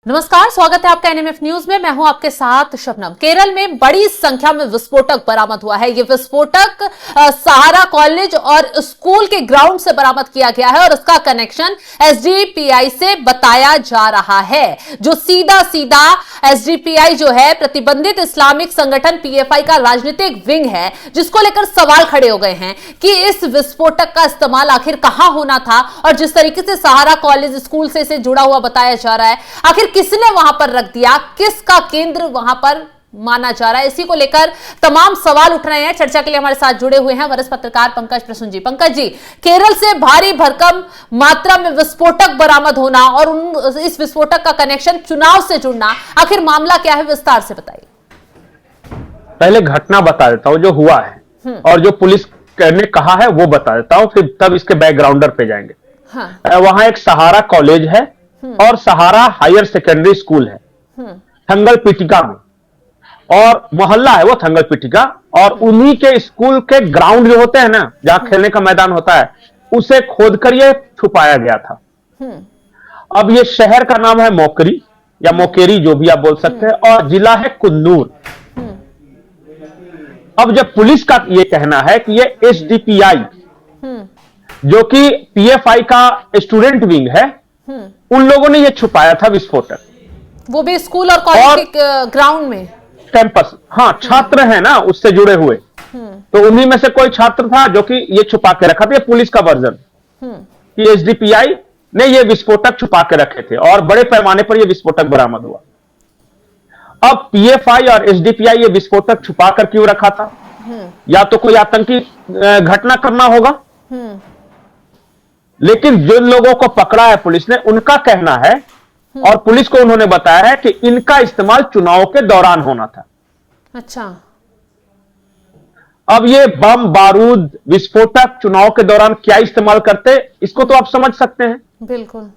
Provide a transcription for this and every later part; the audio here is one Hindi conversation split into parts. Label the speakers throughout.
Speaker 1: नमस्कार, स्वागत है आपका एनएमएफ न्यूज में। मैं हूं आपके साथ शबनम। केरल में बड़ी संख्या में विस्फोटक बरामद हुआ है। ये विस्फोटक सहारा कॉलेज और स्कूल के ग्राउंड से बरामद किया गया है और इसका कनेक्शन एसडीपीआई से बताया जा रहा है। जो सीधा सीधा एसडीपीआई जो है प्रतिबंधित इस्लामिक संगठन पीएफआई का राजनीतिक विंग है, जिसको लेकर सवाल खड़े हो गए हैं कि इस विस्फोटक का इस्तेमाल आखिर कहां होना था और जिस तरीके से सहारा कॉलेज स्कूल से इसे जुड़ा हुआ बताया जा रहा है, आखिर किसने वहां पर रख दिया, किसका केंद्र वहां पर माना जा रहा है, इसी को लेकर तमाम सवाल उठ रहे हैं। चर्चा के लिए हमारे साथ जुड़े हुए हैं वरिष्ठ पत्रकार पंकज प्रसून जी। पंकज जी, केरल से भारी भरकम मात्रा में विस्फोटक बरामद होना और इस विस्फोटक का कनेक्शन चुनाव से जुड़ना, आखिर मामला क्या है, विस्तार से बताइए।
Speaker 2: पहले घटना बता देता हूं जो हुआ है और जो पुलिस ने कहा है वो बता देता हूं, फिर तब इसके बैकग्राउंडर पे जाएंगे।
Speaker 1: हाँ।
Speaker 2: वहां एक सहारा कॉलेज है और सहारा हायर सेकेंडरी स्कूल है थंगल पिटिका में, और मोहल्ला है वो थंगल पिटिका, और उन्हीं के स्कूल के ग्राउंड जो होते हैं ना, जहां खेलने का मैदान होता है, उसे खोदकर ये छुपाया गया था। अब ये शहर का नाम है मोकरी या मोकेरी, जो भी आप बोल सकते हैं, और जिला है कुन्नूर। अब जब पुलिस का ये कहना है कि ये एसडीपीआई जो कि पीएफआई का स्टूडेंट विंग है, उन लोगों ने ये छुपाया था विस्फोटक,
Speaker 1: वो भी स्कूल और कॉलेज के ग्राउंड में, कैंपस।
Speaker 2: हाँ, छात्र हैं ना उससे जुड़े हुए, तो उन्हीं में से कोई छात्र था जो कि ये छुपा के रखा था। ये पुलिस का वर्जन कि एसडीपीआई ने ये विस्फोटक छुपा के रखे थे और बड़े पैमाने पर ये विस्फोटक बरामद हुआ। अब पीएफआई और एसडीपीआई ये विस्फोटक छुपा कर क्यों रखा था? या तो कोई आतंकी घटना करना होगा, लेकिन जिन लोगों को पकड़ा है पुलिस ने, उनका कहना है और पुलिस को उन्होंने बताया है कि इनका इस्तेमाल चुनाव के दौरान होना था।
Speaker 1: अच्छा।
Speaker 2: अब ये बम बारूद विस्फोटक चुनाव के दौरान क्या इस्तेमाल करते, इसको तो आप समझ सकते हैं।
Speaker 1: बिल्कुल।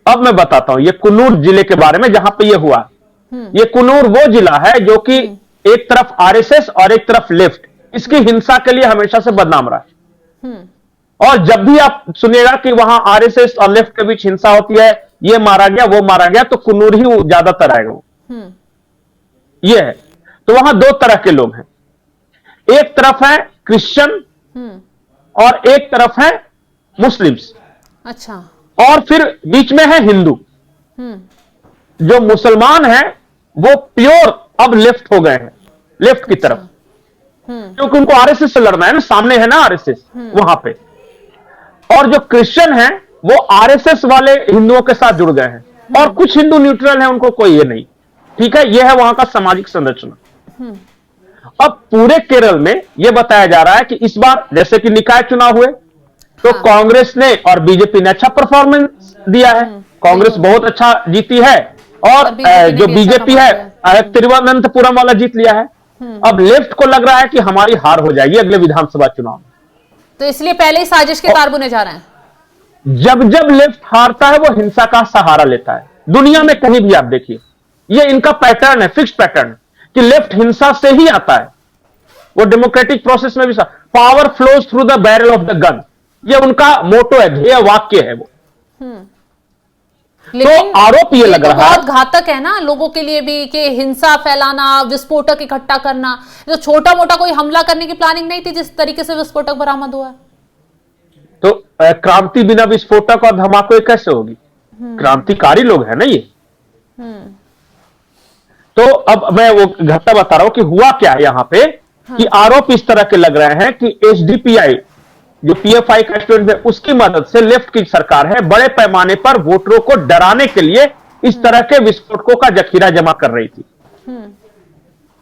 Speaker 2: अब मैं बताता हूं ये कुन्नूर जिले के बारे में, जहां पे ये हुआ। ये कुन्नूर वो जिला है जो कि एक तरफ आरएसएस और एक तरफ लेफ्ट, इसकी हिंसा के लिए हमेशा से बदनाम रहा है। और जब भी आप सुनिएगा कि वहां आरएसएस और लेफ्ट के बीच हिंसा होती है, ये मारा गया वो मारा गया, तो कुन्नूर ही ज्यादातर आएगा वो। ये है। तो वहां दो तरह के लोग हैं, एक तरफ है क्रिश्चियन और एक तरफ है मुस्लिम्स।
Speaker 1: अच्छा।
Speaker 2: और फिर बीच में है हिंदू। जो मुसलमान हैं वो प्योर अब लेफ्ट हो गए हैं, लेफ्ट की तरफ, क्योंकि उनको आरएसएस से लड़ना है ना, सामने है ना आरएसएस वहां पे। और जो क्रिश्चियन हैं वो आरएसएस वाले हिंदुओं के साथ जुड़ गए हैं, और कुछ हिंदू न्यूट्रल हैं, उनको कोई ये नहीं। ठीक है, यह है वहां का सामाजिक संरचना। अब पूरे केरल में यह बताया जा रहा है कि इस बार जैसे कि निकाय चुनाव हुए, तो कांग्रेस ने और बीजेपी ने अच्छा परफॉर्मेंस दिया है। कांग्रेस बहुत अच्छा जीती है और जो बीजेपी है तिरुवनंतपुरम वाला जीत लिया है। अब लेफ्ट को लग रहा है कि हमारी हार हो जाएगी अगले विधानसभा चुनाव में,
Speaker 1: तो इसलिए पहले ही साजिश के तार बुने जा रहे हैं।
Speaker 2: जब जब लेफ्ट हारता है वो हिंसा का सहारा लेता है। दुनिया में कहीं भी आप देखिए, ये इनका पैटर्न है, फिक्स्ड पैटर्न, कि लेफ्ट हिंसा से ही आता है। वो डेमोक्रेटिक प्रोसेस में भी power flows through the barrel of the gun, ये उनका मोटो है, ध्येय वाक्य है वो।
Speaker 1: लेकिन
Speaker 2: तो आरोप ये लग रहा है,
Speaker 1: बहुत घातक है ना लोगों के लिए भी, कि हिंसा फैलाना, विस्फोटक इकट्ठा करना। तो छोटा मोटा कोई हमला करने की प्लानिंग नहीं थी जिस तरीके से विस्फोटक बरामद हुआ है।
Speaker 2: तो क्रांति बिना विस्फोटक और धमाके कैसे होगी? क्रांतिकारी लोग हैं ना ये। तो अब मैं वो घटना बता रहा हूं कि हुआ क्या है यहां पे। कि आरोप इस तरह के लग रहे हैं कि एसडीपीआई जो पीएफआई का स्टूडेंट है, उसकी मदद से लेफ्ट की सरकार है बड़े पैमाने पर वोटरों को डराने के लिए इस तरह के विस्फोटकों का जखीरा जमा कर रही थी,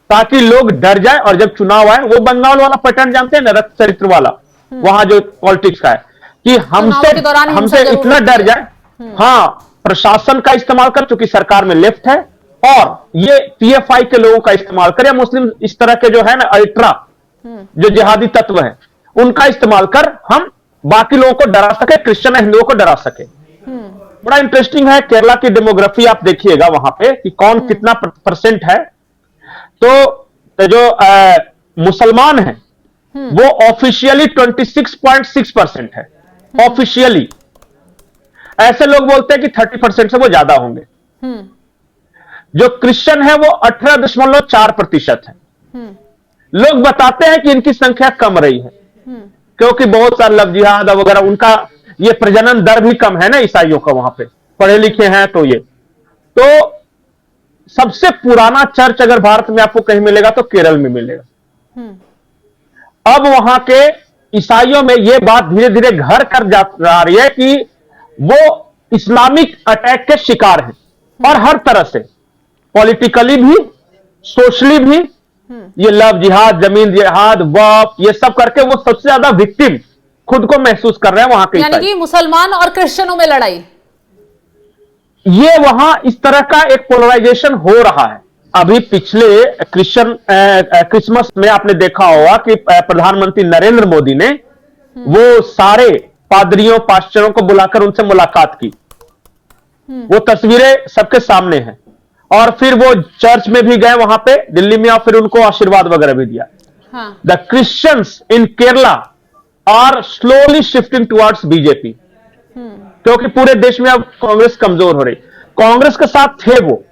Speaker 2: ताकि लोग डर जाए। और जब चुनाव आए, वो बंगाल वाला पैटर्न जानते हैं ना, रक्त चरित्र वाला, वहां जो पॉलिटिक्स का है, कि हमसे इतना डर जाए। हाँ, प्रशासन का इस्तेमाल कर, चूंकि सरकार में लेफ्ट है, और ये पीएफआई के लोगों का इस्तेमाल कर, या मुस्लिम इस तरह के जो है ना अल्ट्रा जो जिहादी तत्व है, उनका इस्तेमाल कर हम बाकी लोगों को डरा सके, क्रिश्चियन हिंदुओं को डरा सके। बड़ा इंटरेस्टिंग है केरला की डेमोग्राफी, आप देखिएगा वहां पे कि कौन कितना परसेंट है। तो जो मुसलमान है वो ऑफिशियली 26.6% है, ऑफिशियली। ऐसे लोग बोलते हैं कि 30% से वो ज्यादा होंगे।
Speaker 1: हम्म।
Speaker 2: जो क्रिश्चियन है वो 18.4% है। लोग बताते हैं कि इनकी संख्या कम रही है क्योंकि बहुत सारे लव जिहाद वगैरह, उनका ये प्रजनन दर भी कम है ना ईसाइयों का, वहां पे पढ़े लिखे हैं। तो सबसे पुराना चर्च अगर भारत में आपको कहीं मिलेगा तो केरल में मिलेगा। अब वहां के ईसाइयों में यह बात धीरे धीरे घर कर जा रही है कि वो इस्लामिक अटैक के शिकार हैं, और हर तरह से, पॉलिटिकली भी, सोशली भी। ये लव जिहाद, जमीन जिहाद, वफ, ये सब करके वो सबसे ज्यादा विक्टिम खुद को महसूस कर रहे हैं वहां के।
Speaker 1: यानी कि मुसलमान और क्रिश्चियनों में लड़ाई,
Speaker 2: ये वहां इस तरह का एक पोलराइजेशन हो रहा है। अभी पिछले क्रिसमस में आपने देखा होगा कि प्रधानमंत्री नरेंद्र मोदी ने वो सारे पादरियों, पास्टरों को बुलाकर उनसे मुलाकात की। वो तस्वीरें सबके सामने हैं। और फिर वो चर्च में भी गए वहां पे दिल्ली में, और फिर उनको आशीर्वाद वगैरह भी दिया। The Christians in Kerala are slowly shifting towards BJP, क्योंकि पूरे देश में अब कांग्रेस कमजोर हो रही। कांग्रेस के साथ थे वो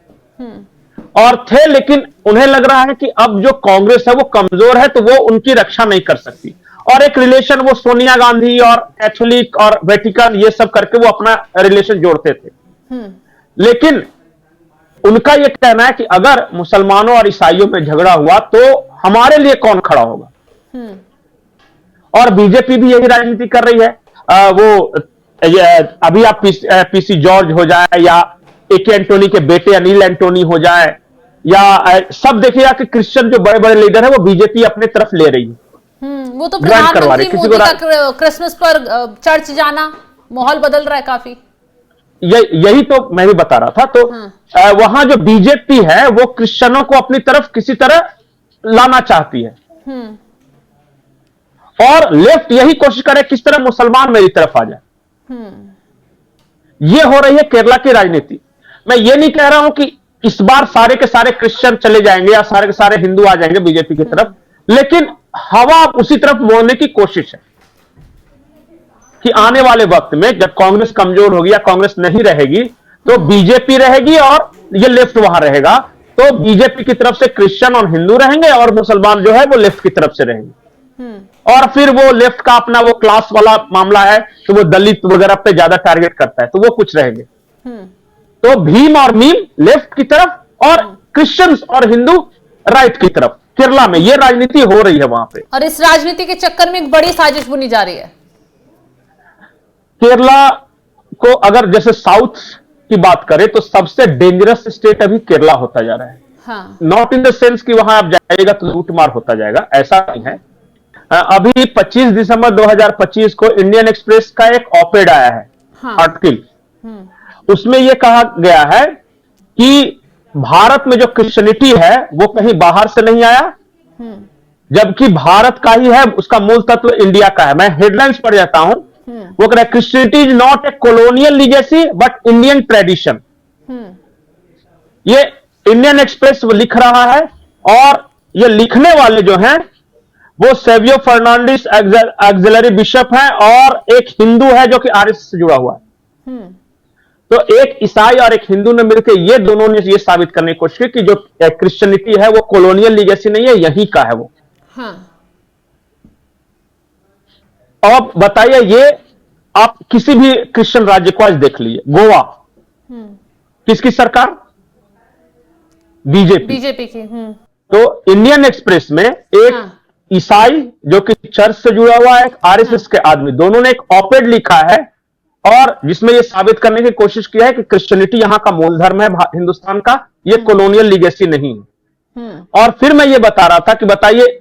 Speaker 2: और थे, लेकिन उन्हें लग रहा है कि अब जो कांग्रेस है वो कमजोर है, तो वो उनकी रक्षा नहीं कर सकती। और एक रिलेशन वो सोनिया गांधी और कैथोलिक और वेटिकन ये सब करके वो अपना रिलेशन जोड़ते थे। लेकिन उनका यह कहना है कि अगर मुसलमानों और ईसाइयों में झगड़ा हुआ तो हमारे लिए कौन खड़ा होगा। और बीजेपी भी यही राजनीति कर रही है। अभी आप पीसी जॉर्ज हो जाए, या एके एंटोनी के बेटे अनिल एंटोनी हो जाए, या सब देखिएगा कि क्रिश्चियन जो बड़े बड़े लीडर है वो बीजेपी अपने तरफ ले रही है।
Speaker 1: वो तो प्रधानमंत्री मोदी का क्रिसमस पर चर्च जाना, माहौल बदल रहा है काफी।
Speaker 2: यही तो मैं भी बता रहा था। तो वहां जो बीजेपी है वो क्रिश्चियनों को अपनी तरफ किसी तरह लाना चाहती है, और लेफ्ट यही कोशिश करे किस तरह मुसलमान मेरी तरफ आ जाए। ये हो रही है केरला की राजनीति। मैं ये नहीं कह रहा हूं कि इस बार सारे के सारे क्रिश्चियन चले जाएंगे या सारे के सारे हिंदू आ जाएंगे बीजेपी की तरफ, लेकिन हवा उसी तरफ मोड़ने की कोशिश है कि आने वाले वक्त में जब कांग्रेस कमजोर होगी या कांग्रेस नहीं रहेगी तो बीजेपी रहेगी और ये लेफ्ट वहां रहेगा। तो बीजेपी की तरफ से क्रिश्चियन और हिंदू रहेंगे और मुसलमान जो है वो लेफ्ट की तरफ से रहेंगे। और फिर वो लेफ्ट का अपना वो क्लास वाला मामला है तो वो दलित वगैरह पे ज्यादा टारगेट करता है, तो वो कुछ रहेंगे। तो भीम और मीम लेफ्ट की तरफ और क्रिश्चियंस और हिंदू राइट की तरफ। केरला में ये राजनीति हो रही है वहां पे,
Speaker 1: और इस राजनीति के चक्कर में एक बड़ी साजिश बुनी जा रही है।
Speaker 2: केरला को अगर जैसे साउथ की बात करें तो सबसे डेंजरस स्टेट अभी केरला होता जा रहा है। नॉट इन द सेंस कि वहां आप जाएगा तो लूटमार होता जाएगा, ऐसा नहीं है। अभी 25 दिसंबर 2025 को इंडियन एक्सप्रेस का एक ऑपेड आया है, आर्टिकल। उसमें यह कहा गया है कि भारत में जो क्रिश्चियनिटी है वो कहीं बाहर से नहीं आया, जबकि भारत का ही है, उसका मूल तत्व इंडिया का है। मैं हेडलाइंस पढ़ जाता हूं। वो कह रहा है Christianity is not a colonial legacy but Indian tradition. ये इंडियन एक्सप्रेस लिख रहा है, और ये लिखने वाले जो हैं वो सेवियो फर्नांडिस ऑक्सिलरी बिशप हैं, और एक हिंदू है जो कि आरएसएस से जुड़ा हुआ है। तो एक ईसाई और एक हिंदू ने मिलकर ये दोनों ने ये साबित करने की कोशिश की कि जो क्रिश्चियनिटी है वो कॉलोनियल लीगेसी नहीं है, यहीं का है वो। अब बताइए, ये आप किसी भी क्रिश्चियन राज्य को आज देख लीजिए, गोवा किसकी सरकार? बीजेपी की। तो इंडियन एक्सप्रेस में एक ईसाई जो कि चर्च से जुड़ा हुआ है, एक आरएसएस के आदमी, दोनों ने एक ऑपेड लिखा है और जिसमें यह साबित करने की कोशिश किया है कि क्रिश्चियनिटी यहां का मूल धर्म है हिंदुस्तान का, यह कॉलोनियल लीगेसी नहीं है। और फिर मैं ये बता रहा था कि बताइए,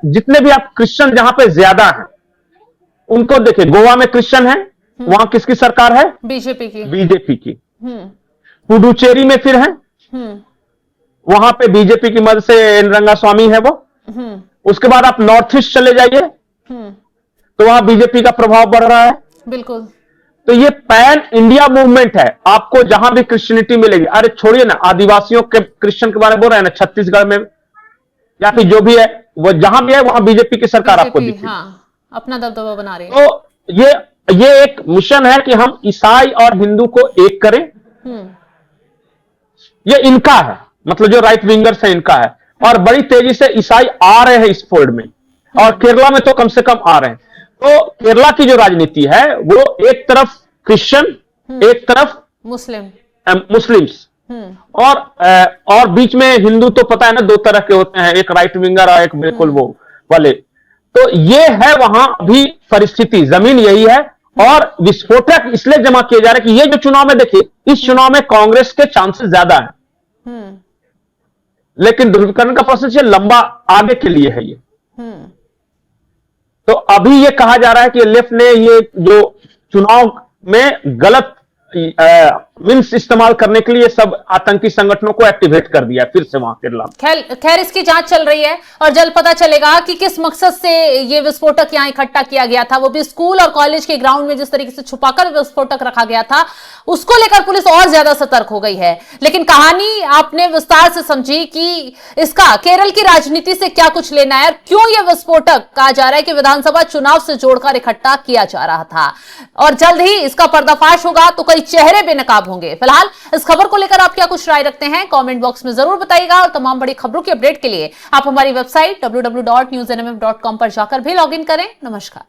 Speaker 2: जितने भी आप क्रिश्चियन जहां पे ज्यादा हैं उनको देखिए। गोवा में क्रिश्चियन है, वहां किसकी सरकार है? बीजेपी की। पुडुचेरी में फिर है, वहां पे बीजेपी की मदद से एन रंगास्वामी है वो। उसके बाद आप नॉर्थ ईस्ट चले जाइए तो वहां बीजेपी का प्रभाव बढ़ रहा है।
Speaker 1: बिल्कुल।
Speaker 2: तो ये पैन इंडिया मूवमेंट है, आपको जहां भी क्रिश्चियनिटी मिलेगी। अरे छोड़िए ना, आदिवासियों के क्रिश्चियन के बारे में बोल रहे हैं ना, छत्तीसगढ़ में या फिर जो भी है, वो जहां भी है वहां बीजेपी की सरकार आपको दिखेगी।
Speaker 1: अपना दबदबा बना रही है।
Speaker 2: तो ये एक मिशन है कि हम ईसाई और हिंदू को एक करें, ये इनका है, मतलब जो राइट विंगर्स है इनका है, और बड़ी तेजी से ईसाई आ रहे हैं इस फोल्ड में, और केरला में तो कम से कम आ रहे हैं। तो केरला की जो राजनीति है वो एक तरफ क्रिश्चियन, एक तरफ मुस्लिम्स, और बीच में हिंदू, तो पता है ना दो तरह के होते हैं, एक राइट विंगर और एक बिल्कुल वो वाले। तो ये है वहां अभी परिस्थिति, जमीन यही है, और विस्फोटक इसलिए जमा किए जा रहे हैं कि ये जो चुनाव में देखिए, इस चुनाव में कांग्रेस के चांसेस ज्यादा हैं, लेकिन ध्रुवीकरण का प्रोसेस ये लंबा आगे के लिए है ये। तो अभी ये कहा जा रहा है कि लेफ्ट ने ये जो चुनाव में गलत मीन्स इस्तेमाल करने के लिए सब आतंकी संगठनों को एक्टिवेट कर दिया फिर से वहां केरला में।
Speaker 1: खैर इसकी जांच चल रही है और जल्द पता चलेगा कि किस मकसद से ये विस्फोटक यहां इकट्ठा किया गया था, वो भी स्कूल और कॉलेज के ग्राउंड में जिस तरीके से छुपाकर विस्फोटक रखा गया था, उसको लेकर पुलिस और ज्यादा सतर्क हो गई है। लेकिन कहानी आपने विस्तार से समझी कि इसका केरल की राजनीति से क्या कुछ लेना है, क्यों यह विस्फोटक कहा जा रहा है कि विधानसभा चुनाव से जोड़कर इकट्ठा किया जा रहा था, और जल्द ही इसका पर्दाफाश होगा तो कई चेहरे बेनकाब होंगे। फिलहाल इस खबर को लेकर आप क्या कुछ राय रखते हैं, कमेंट बॉक्स में जरूर बताइएगा, और तमाम बड़ी खबरों की अपडेट के लिए आप हमारी वेबसाइट www.newsnmm.com पर जाकर भी लॉगिन करें। नमस्कार।